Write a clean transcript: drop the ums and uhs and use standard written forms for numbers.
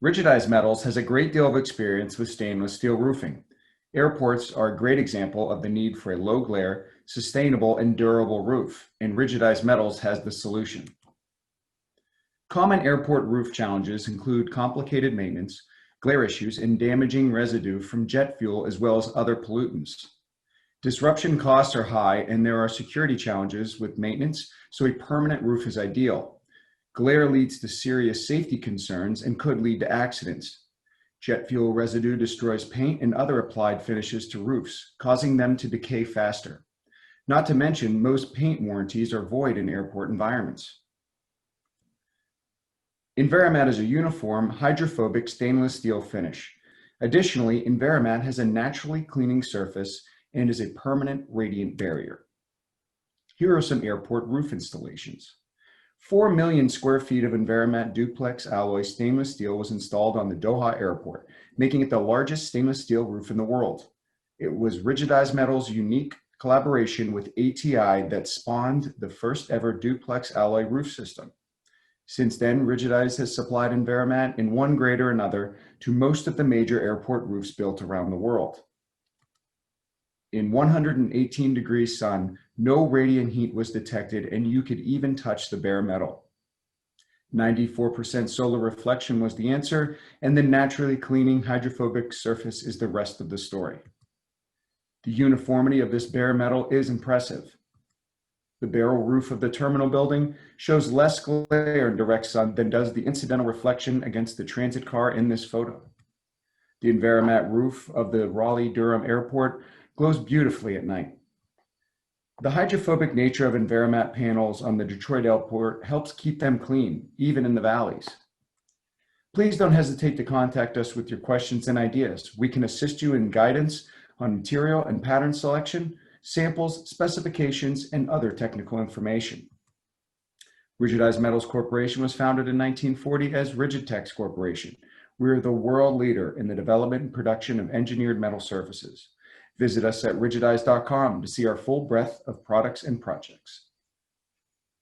Rigidized Metals has a great deal of experience with stainless steel roofing. Airports are a great example of the need for a low glare, sustainable, and durable roof, and Rigidized Metals has the solution. Common airport roof challenges include complicated maintenance, glare issues, and damaging residue from jet fuel as well as other pollutants. Disruption costs are high and there are security challenges with maintenance, so a permanent roof is ideal. Glare leads to serious safety concerns and could lead to accidents. Jet fuel residue destroys paint and other applied finishes to roofs, causing them to decay faster. Not to mention, most paint warranties are void in airport environments. InvariMatte is a uniform, hydrophobic stainless steel finish. Additionally, InvariMatte has a naturally cleaning surface and is a permanent radiant barrier. Here are some airport roof installations. 4 million square feet of InvariMatte duplex alloy stainless steel was installed on the Doha Airport, making it the largest stainless steel roof in the world. It was Rigidized Metals' unique collaboration with ATI that spawned the first ever duplex alloy roof system. Since then, Rigidized has supplied InvariMatte in one grade or another to most of the major airport roofs built around the world. In 118-degree sun, no radiant heat was detected and you could even touch the bare metal. 94% solar reflection was the answer, and the naturally cleaning hydrophobic surface is the rest of the story. The uniformity of this bare metal is impressive. The barrel roof of the terminal building shows less glare in direct sun than does the incidental reflection against the transit car in this photo. The InvariMatte roof of the Raleigh-Durham Airport glows beautifully at night. The hydrophobic nature of InvariMatte panels on the Detroit Airport helps keep them clean, even in the valleys. Please don't hesitate to contact us with your questions and ideas. We can assist you in guidance on material and pattern selection, samples, specifications, and other technical information. Rigidized Metals Corporation was founded in 1940 as Rigidtex Corporation. We are the world leader in the development and production of engineered metal surfaces. Visit us at rigidized.com to see our full breadth of products and projects.